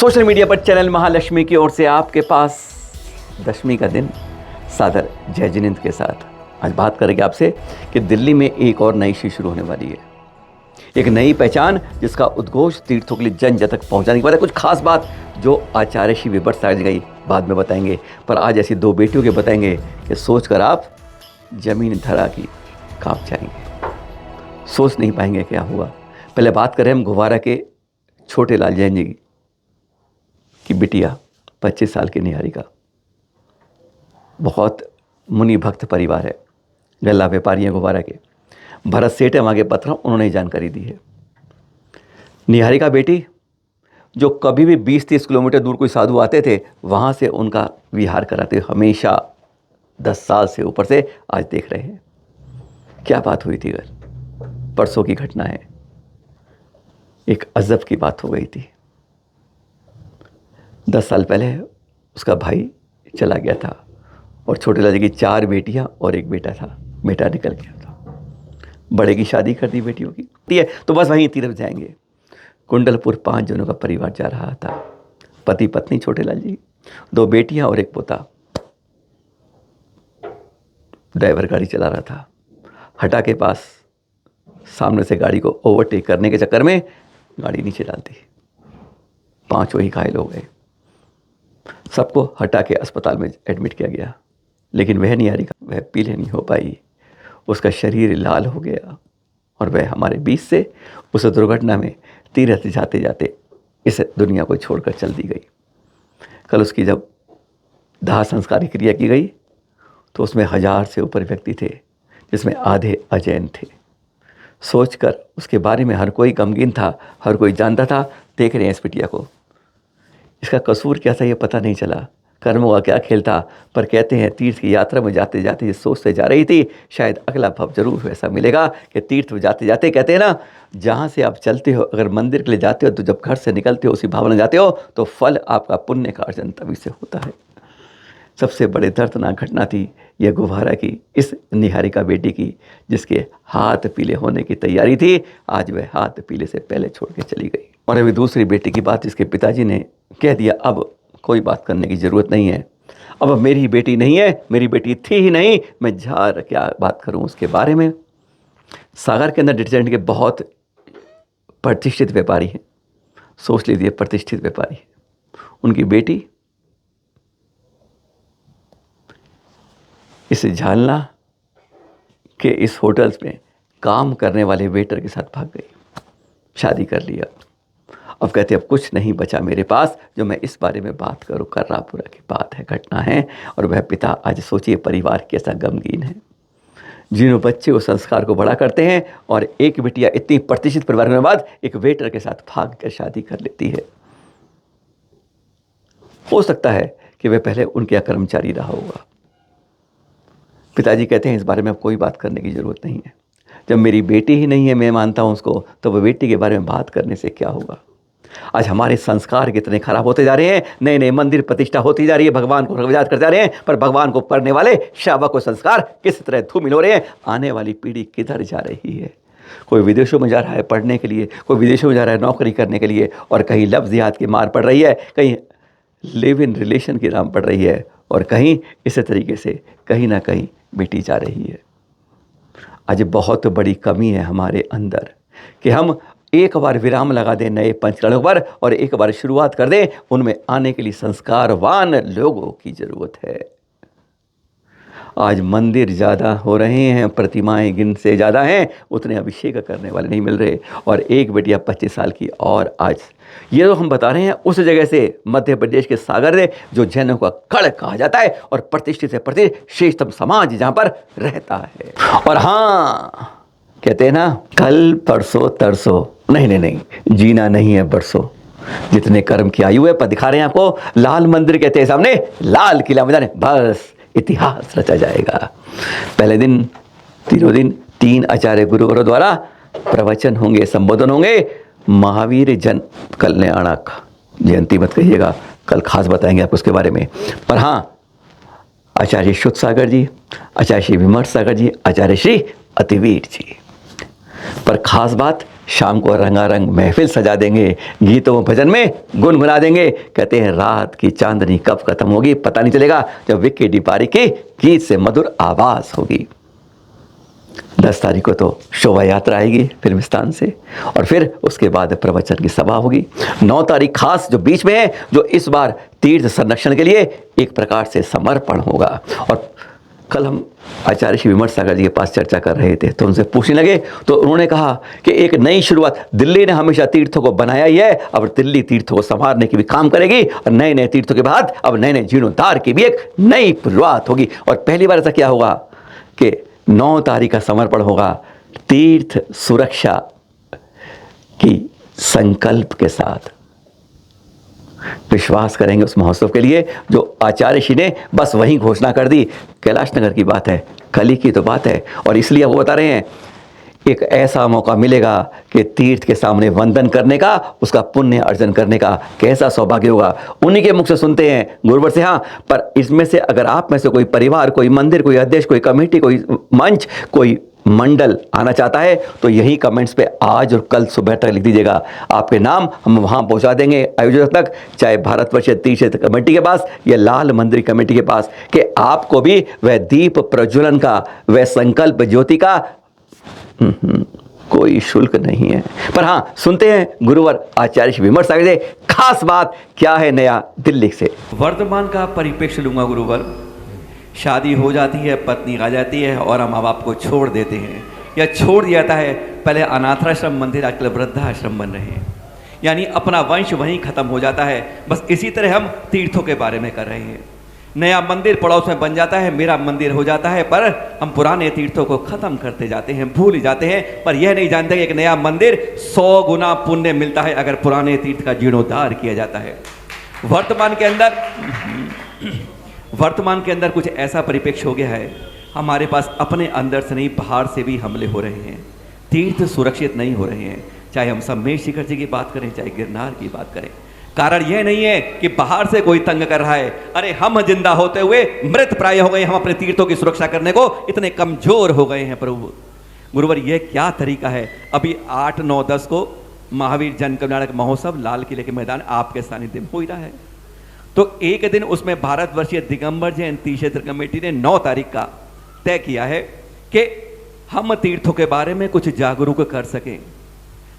Social media पर channel Mahalakshmi की ओर से आपके पास दशमी का दिन सादर जय जिनेंद्र के साथ आज बात करेंगे आपसे कि दिल्ली में एक और नई चीज शुरू होने वाली है। एक नई पहचान जिसका उद्घोष तीर्थों के लिए जन जन तक पहुंचाने के बाद कुछ खास बात जो आचार्य श्री विभट सागर जी गई बाद में बताएंगे, पर आज ऐसी दो बेटियों के बताएंगे कि सोचकर आप जमीन धरा की कांप जाएंगे, सोच नहीं पाएंगे क्या हुआ। पहले बात करें हम गुवारा के छोटे लाल जैन जी की बिटिया 25 साल की निहारिका। बहुत मुनि भक्त परिवार है, गल्ला व्यापारी हैं गुवारा के। भरत सेठ है वहाँ के पत्रा, उन्होंने जानकारी दी है। निहारिका बेटी जो कभी भी 20-30 किलोमीटर दूर कोई साधु आते थे वहाँ से उनका विहार कराते हमेशा 10 साल से ऊपर से आज देख रहे हैं। क्या बात हुई थी घर, परसों की घटना है। एक अजब की बात हो गई थी। 10 साल पहले उसका भाई चला गया था और छोटे लाल जी की 4 बेटियां और एक बेटा था। बेटा निकल गया था, बड़े की शादी कर दी बेटियों की है तो बस वहीं तीर्थ जाएंगे। कुंडलपुर 5 जनों का परिवार जा रहा था, पति पत्नी छोटे लाल जी, 2 बेटियां और एक पोता। ड्राइवर गाड़ी चला रहा था, हटा के पास सामने से गाड़ी को ओवरटेक करने के चक्कर में गाड़ी नीचे डाल दी। 5 ही घायल हो गए। सबको हटा के अस्पताल में एडमिट किया गया, लेकिन वह निहारिका वह पीले नहीं हो पाई। उसका शरीर लाल हो गया और वह हमारे बीच से उस दुर्घटना में तीर्थ जाते जाते इस दुनिया को छोड़कर चल दी गई। कल उसकी जब दाह संस्कार क्रिया की गई तो उसमें 1000 से ऊपर व्यक्ति थे, जिसमें आधे अजैन थे। सोचकर उसके बारे में हर कोई गमगीन था, हर कोई जानता था। देख रहे हैं इस बिटिया को, इसका कसूर क्या था ये पता नहीं चला, कर्मों का क्या खेल था। पर कहते हैं तीर्थ की यात्रा में जाते जाते ये सोचते जा रही थी शायद अगला भव जरूर वैसा मिलेगा कि तीर्थ में जाते जाते कहते हैं ना, जहाँ से आप चलते हो अगर मंदिर के लिए जाते हो तो जब घर से निकलते हो उसी भावना जाते हो तो फल आपका पुण्य का अर्जन तभी से होता है। सबसे बड़े दर्दनाक घटना थी यह गुवारा की इस निहारिका बेटी की, जिसके हाथ पीले होने की तैयारी थी। आज वह हाथ पीले से पहले छोड़ के चली गई। और अभी दूसरी बेटी की बात, जिसके पिताजी ने कह दिया अब कोई बात करने की ज़रूरत नहीं है, अब मेरी बेटी नहीं है, मेरी बेटी थी ही नहीं, मैं क्या बात करूं उसके बारे में। सागर के अंदर डिटर्जेंट के बहुत प्रतिष्ठित व्यापारी हैं, सोच लीजिए प्रतिष्ठित व्यापारी। उनकी बेटी इस झालना के इस होटल्स में काम करने वाले वेटर के साथ भाग गई, शादी कर लिया। अब कहते अब कुछ नहीं बचा मेरे पास जो मैं इस बारे में बात करूं। कर्रापुरा की बात है, घटना है। और वह पिता, आज सोचिए परिवार कैसा गमगीन है, जिन्हों बच्चे उस संस्कार को बड़ा करते हैं और एक बिटिया इतनी प्रतिष्ठित परिवार के बाद एक वेटर के साथ भाग कर शादी कर लेती है। हो सकता है कि वह पहले उनके यहाँ कर्मचारी रहा होगा। पिताजी कहते हैं इस बारे में अब कोई बात करने की ज़रूरत नहीं है। जब मेरी बेटी ही नहीं है, मैं मानता हूँ उसको, तो वह बेटी के बारे में बात करने से क्या होगा। आज हमारे संस्कार कितने खराब होते जा रहे हैं, नए नए मंदिर प्रतिष्ठा होती जा रही है, भगवान को याद करते जा रहे हैं, पर भगवान को पढ़ने वाले श्रावक को संस्कार किस तरह धूमिल हो रहे हैं। आने वाली पीढ़ी किधर जा रही है। कोई विदेशों में जा रहा है पढ़ने के लिए, कोई विदेशों में जा रहा है नौकरी करने के लिए, और कहीं लफ्ज़ जिहाद की मार पड़ रही है, कहीं लिव इन रिलेशन की नाम पड़ रही है, और कहीं इस तरीके से कहीं ना कहीं मिटी जा रही है। आज बहुत बड़ी कमी है हमारे अंदर कि हम एक बार विराम लगा दें नए पंचकर्णों पर और एक बार शुरुआत कर दें। उनमें आने के लिए संस्कारवान लोगों की ज़रूरत है। आज मंदिर ज़्यादा हो रहे हैं, प्रतिमाएं गिन से ज़्यादा हैं, उतने अभिषेक करने वाले नहीं मिल रहे। और एक बेटिया 25 साल की, और आज ये तो हम बता रहे हैं उस जगह से, मध्य प्रदेश के सागर से, जो जैनों का कड़ कहा जाता है और प्रतिष्ठित से प्रतिष्ठित श्रेष्ठतम समाज जहाँ पर रहता है। और हाँ, कहते हैं ना कल परसों तरसों, नहीं, जीना नहीं है बरसों। जितने कर्म की आयु है, पर दिखा रहे हैं आपको लाल मंदिर कहते हैं सामने, लाल किला में जाने बस इतिहास रचा जाएगा। पहले दिन, तीनों दिन 3 आचार्य गुरुवरों द्वारा प्रवचन होंगे, संबोधन होंगे। महावीर जन कल्याणक जयंती मत कहिएगा, कल खास बताएंगे आपको उसके बारे में। पर हाँ, आचार्य शुद्ध सागर जी, आचार्य श्री विमर्श सागर जी, आचार्य श्री अतिवीर जी। पर खास बात शाम को रंगारंग महफिल सजा देंगे, गीतों भजन में गुनगुना देंगे। कहते हैं रात की चांदनी कब खत्म होगी पता नहीं चलेगा, जब विक्की डिपारी की गीत से मधुर आवाज होगी। 10 तारीख को तो शोभा यात्रा आएगी फिल्मिस्तान से, और फिर उसके बाद प्रवचन की सभा होगी। 9 तारीख खास जो बीच में है, जो इस बार तीर्थ संरक्षण के लिए एक प्रकार से समर्पण होगा। और कल हम आचार्य श्री विमर्श सागर जी के पास चर्चा कर रहे थे, तो उनसे पूछने लगे, तो उन्होंने कहा कि एक नई शुरुआत, दिल्ली ने हमेशा तीर्थों को बनाया ही है, अब दिल्ली तीर्थों को संवारने की भी काम करेगी, और नए नए तीर्थों के बाद अब नए नए जीर्णोद्धार की भी एक नई शुरुआत होगी। और पहली बार ऐसा क्या होगा कि 9 तारीख का समर्पण होगा तीर्थ सुरक्षा की संकल्प के साथ। विश्वास करेंगे उस महोत्सव के लिए जो आचार्य श्री ने बस वहीं घोषणा कर दी। कैलाश नगर की बात है, कल की तो बात है, और इसलिए वो बता रहे हैं एक ऐसा मौका मिलेगा कि तीर्थ के सामने वंदन करने का, उसका पुण्य अर्जन करने का कैसा सौभाग्य होगा। उन्हीं के मुख से सुनते हैं गुरुवर से। हाँ, पर इसमें से अगर आप में से कोई परिवार, कोई मंदिर, कोई अध्यक्ष, कोई कमेटी, कोई मंच, कोई मंडल आना चाहता है तो यही कमेंट्स पे आज और कल सुबह तक लिख दीजिएगा, आपके नाम हम वहाँ पहुँचा देंगे आयोजक तक, चाहे भारतवर्ष तीर्थ क्षेत्र कमेटी के पास या लाल मंदिर कमेटी के पास, कि आपको भी वह दीप प्रज्वलन का, वह संकल्प ज्योति का कोई शुल्क नहीं है। पर हाँ, सुनते हैं गुरुवर आचार्य श्री विमर्श सागर से खास बात क्या है नया दिल्ली से। वर्तमान का परिप्रेक्ष्य लूंगा गुरुवर। शादी हो जाती है, पत्नी आ जाती है और हम माँ बाप को छोड़ देते हैं या छोड़ दिया जाता है। पहले अनाथाश्रम मंदिर, आजकल वृद्धाश्रम बन रहे हैं, यानी अपना वंश वहीं खत्म हो जाता है। बस इसी तरह हम तीर्थों के बारे में कर रहे हैं। नया मंदिर पड़ोस में बन जाता है, मेरा मंदिर हो जाता है, पर हम पुराने तीर्थों को खत्म करते जाते हैं, भूल जाते हैं। पर यह नहीं जानते कि एक नया मंदिर 100 गुना पुण्य मिलता है अगर पुराने तीर्थ का जीर्णोद्धार किया जाता है। वर्तमान के अंदर कुछ ऐसा परिप्रेक्ष्य हो गया है, हमारे पास अपने अंदर से नहीं बाहर से भी हमले हो रहे हैं। तीर्थ सुरक्षित नहीं हो रहे हैं, चाहे हम सम्मेश शिखर जी की बात करें, चाहे गिरनार की बात करें। कारण यह नहीं है कि बाहर से कोई तंग कर रहा है, अरे हम जिंदा होते हुए मृत प्राय हो गए, हम अपने तीर्थों की सुरक्षा करने को इतने कमजोर हो गए हैं। प्रभु गुरुवर, यह क्या तरीका है? अभी 8, 9, 10 को महावीर जन कल्याणक महोत्सव लाल किले के मैदान आपके सानिध्य में हो ही रहा है। तो एक दिन उसमें भारतवर्षीय दिगंबर जैन तीर्थ क्षेत्र कमेटी ने 9 तारीख का तय किया है कि हम तीर्थों के बारे में कुछ जागरूक कर सकें।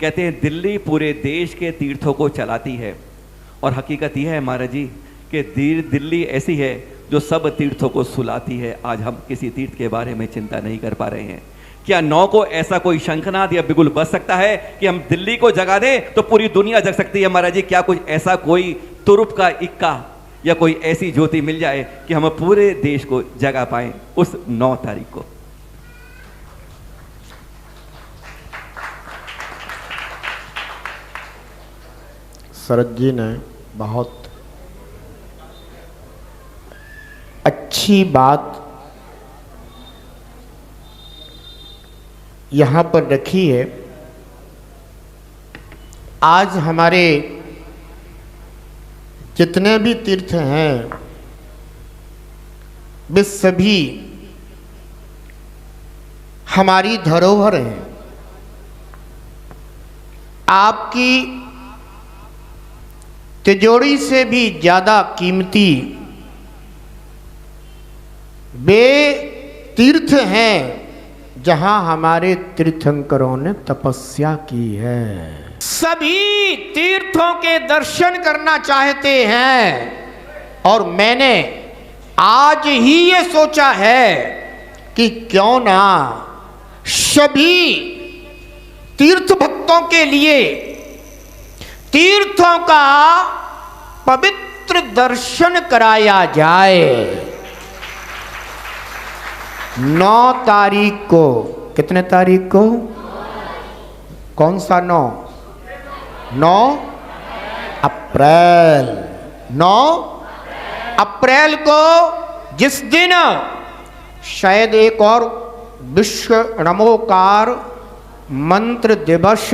कहते हैं दिल्ली पूरे देश के तीर्थों को चलाती है, और हकीकत यह है महाराज जी कि दिल्ली ऐसी है जो सब तीर्थों को सुलाती है। आज हम किसी तीर्थ के बारे में चिंता नहीं कर पा रहे हैं। क्या 9 को ऐसा कोई शंखनाद या बिगुल बज सकता है कि हम दिल्ली को जगा दें तो पूरी दुनिया जग सकती है? महाराज जी, क्या कुछ ऐसा कोई तुरुप का इक्का या कोई ऐसी ज्योति मिल जाए कि हम पूरे देश को जगा पाएं उस 9 तारीख को? शरद जी ने बहुत अच्छी बात यहाँ पर रखी है। आज हमारे जितने भी तीर्थ हैं वे सभी हमारी धरोहर हैं। आपकी तिजोरी से भी ज़्यादा कीमती वे तीर्थ हैं जहां हमारे तीर्थंकरों ने तपस्या की है। सभी तीर्थों के दर्शन करना चाहते हैं, और मैंने आज ही ये सोचा है कि क्यों ना सभी तीर्थ भक्तों के लिए तीर्थों का पवित्र दर्शन कराया जाए। 9 तारीख को, कितने तारीख को? कौन सा 9 अप्रैल। 9 अप्रैल को, जिस दिन शायद एक और विश्व नमोकार मंत्र दिवस,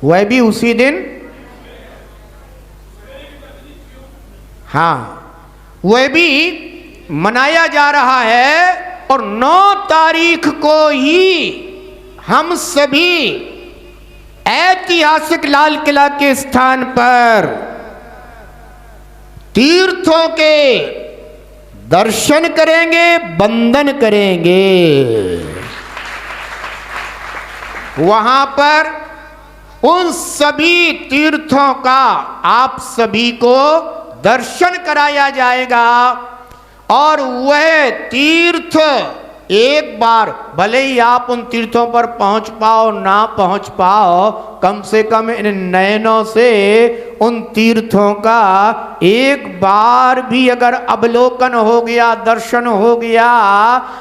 वह भी उसी दिन, हाँ, वह भी मनाया जा रहा है। और 9 तारीख को ही हम सभी ऐतिहासिक लाल किला के स्थान पर तीर्थों के दर्शन करेंगे, वंदन करेंगे। वहां पर उन सभी तीर्थों का आप सभी को दर्शन कराया जाएगा और वह तीर्थ एक बार, भले ही आप उन तीर्थों पर पहुंच पाओ ना पहुंच पाओ, कम से कम इन नयनों से उन तीर्थों का एक बार भी अगर अवलोकन हो गया, दर्शन हो गया,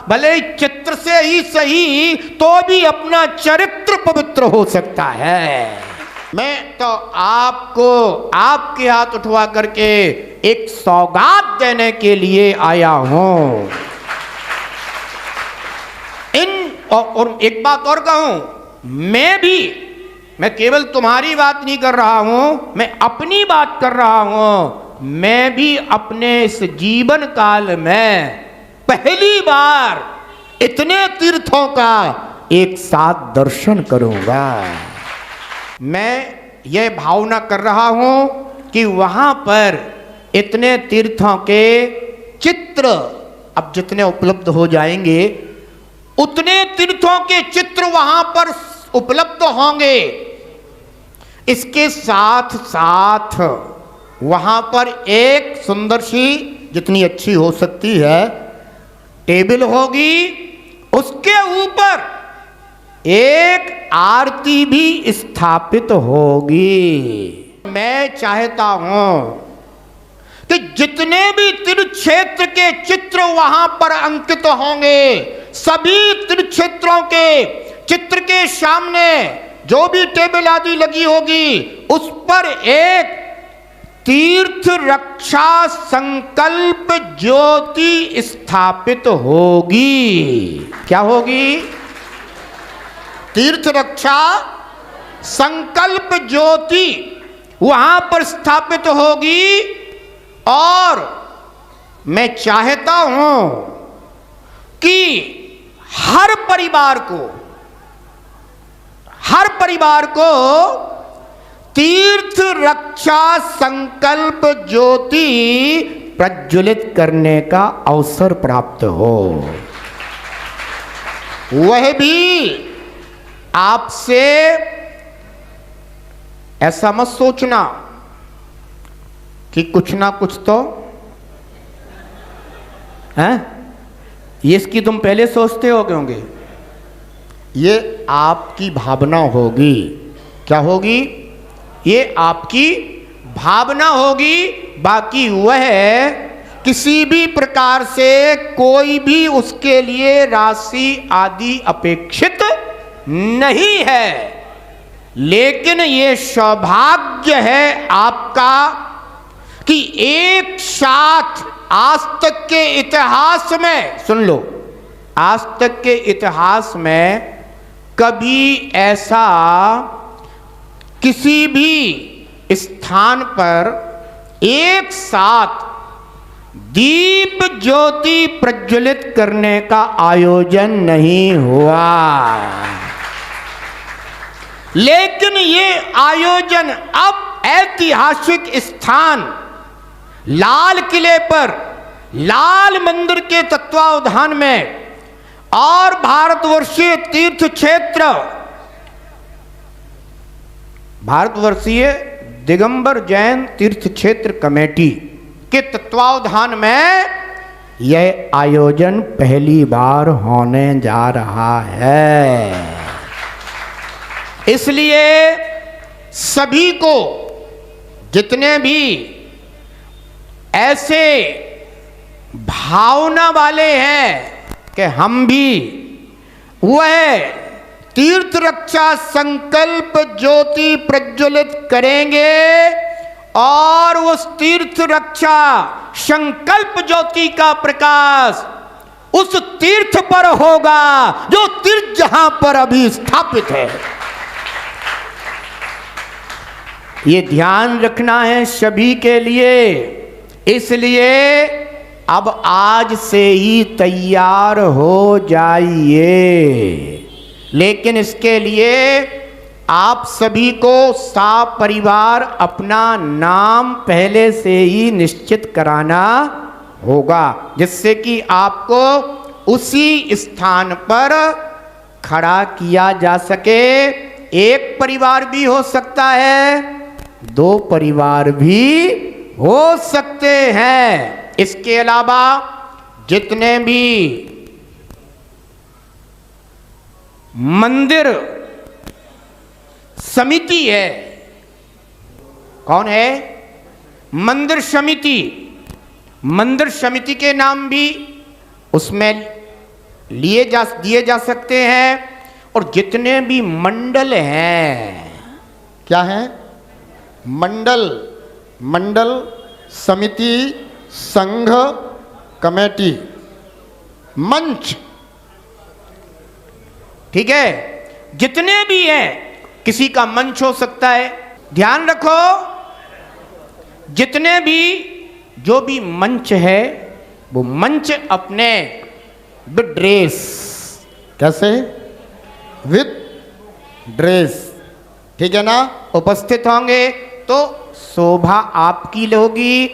भले ही चित्र से ही सही, तो भी अपना चरित्र पवित्र हो सकता है। मैं तो आपको आपके हाथ उठवा करके एक सौगात देने के लिए आया हूं। और एक बात और कहूं, मैं केवल तुम्हारी बात नहीं कर रहा हूं, मैं अपनी बात कर रहा हूं। मैं भी अपने इस जीवन काल में पहली बार इतने तीर्थों का एक साथ दर्शन करूंगा। मैं यह भावना कर रहा हूं कि वहां पर इतने तीर्थों के चित्र अब जितने उपलब्ध हो जाएंगे, उतने तीर्थों के चित्र वहां पर उपलब्ध होंगे। इसके साथ साथ वहां पर एक सुंदर सी, जितनी अच्छी हो सकती है, टेबल होगी। उसके ऊपर एक आरती भी स्थापित होगी। मैं चाहता हूं कि जितने भी तीर्थ क्षेत्र के चित्र वहां पर अंकित होंगे, सभी तीर्थ क्षेत्रों के चित्र के सामने जो भी टेबल आदि लगी होगी, उस पर एक तीर्थ रक्षा संकल्प ज्योति स्थापित होगी। क्या होगी? तीर्थ रक्षा संकल्प ज्योति वहां पर स्थापित होगी। और मैं चाहता हूं कि हर परिवार को तीर्थ रक्षा संकल्प ज्योति प्रज्वलित करने का अवसर प्राप्त हो। वह भी आपसे ऐसा मत सोचना कि कुछ ना कुछ तो है, ये इसकी तुम पहले सोचते हो क्योंकि ये आपकी भावना होगी। क्या होगी? ये आपकी भावना होगी। बाकी वह किसी भी प्रकार से कोई भी उसके लिए राशि आदि अपेक्षित नहीं है। लेकिन ये सौभाग्य है आपका कि एक साथ आज तक के इतिहास में, सुन लो, आज तक के इतिहास में कभी ऐसा किसी भी स्थान पर एक साथ दीप ज्योति प्रज्वलित करने का आयोजन नहीं हुआ। लेकिन ये आयोजन अब ऐतिहासिक स्थान लाल किले पर, लाल मंदिर के तत्वावधान में और भारतवर्षीय तीर्थ क्षेत्र, भारतवर्षीय दिगंबर जैन तीर्थ क्षेत्र कमेटी के तत्वावधान में यह आयोजन पहली बार होने जा रहा है। इसलिए सभी को, जितने भी ऐसे भावना वाले हैं कि हम भी वह तीर्थ रक्षा संकल्प ज्योति प्रज्वलित करेंगे और उस तीर्थ रक्षा संकल्प ज्योति का प्रकाश उस तीर्थ पर होगा जो तीर्थ जहां पर अभी स्थापित है। ये ध्यान रखना है सभी के लिए। इसलिए अब आज से ही तैयार हो जाइए। लेकिन इसके लिए आप सभी को सपरिवार अपना नाम पहले से ही निश्चित कराना होगा, जिससे कि आपको उसी स्थान पर खड़ा किया जा सके। एक परिवार भी हो सकता है, दो परिवार भी हो सकते हैं। इसके अलावा जितने भी मंदिर समिति है, कौन है? मंदिर समिति। मंदिर समिति के नाम भी उसमें दिए जा सकते हैं। और जितने भी मंडल हैं, क्या है? मंडल, मंडल, समिति, संघ, कमेटी, मंच, ठीक है, जितने भी हैं, किसी का मंच हो सकता है। ध्यान रखो, जितने भी जो भी मंच है, वो मंच अपने विद ड्रेस, कैसे? विद ड्रेस, ठीक है ना, उपस्थित होंगे तो शोभा आपकी होगी,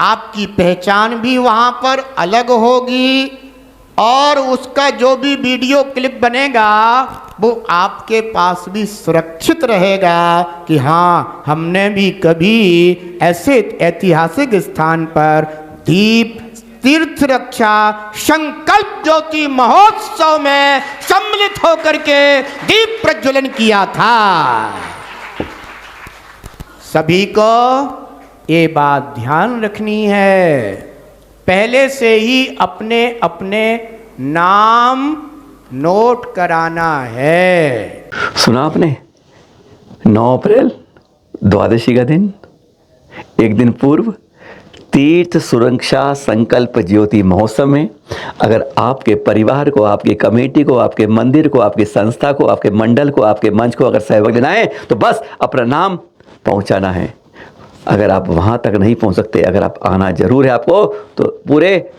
आपकी पहचान भी वहां पर अलग होगी। और उसका जो भी वीडियो क्लिप बनेगा वो आपके पास भी सुरक्षित रहेगा कि हाँ, हमने भी कभी ऐसे ऐतिहासिक स्थान पर दीप तीर्थ रक्षा संकल्प ज्योति महोत्सव में सम्मिलित होकर के दीप प्रज्वलन किया था। सभी को ये बात ध्यान रखनी है, पहले से ही अपने अपने नाम नोट कराना है। सुना आपने? 9 अप्रैल द्वादशी का दिन, एक दिन पूर्व तीर्थ सुरक्षा संकल्प ज्योति महोत्सव में अगर आपके परिवार को, आपकी कमेटी को, आपके मंदिर को, आपकी संस्था को, आपके मंडल को, आपके मंच को अगर सहयोग लेना है तो बस अपना नाम पहुंचाना है। अगर आप वहां तक नहीं पहुंच सकते, अगर आप आना जरूर है आपको, तो पूरे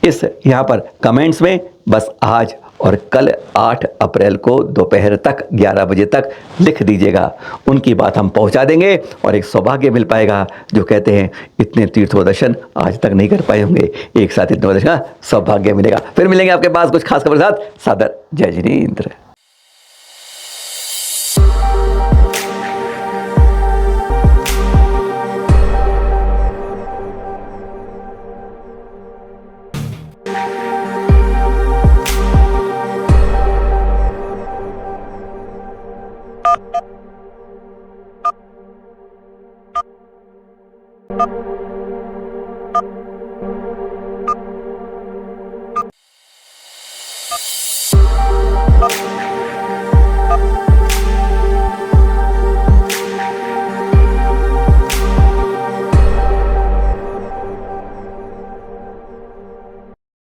इस यहाँ पर कमेंट्स में बस आज और कल 8 अप्रैल को दोपहर तक 11 बजे तक लिख दीजिएगा। उनकी बात हम पहुंचा देंगे और एक सौभाग्य मिल पाएगा। जो कहते हैं इतने तीर्थों दर्शन आज तक नहीं कर पाए होंगे, एक साथ इतने दर्शन का सौभाग्य मिलेगा। फिर मिलेंगे आपके पास कुछ खास खबर के साथ। सादर जय जिनेंद्र।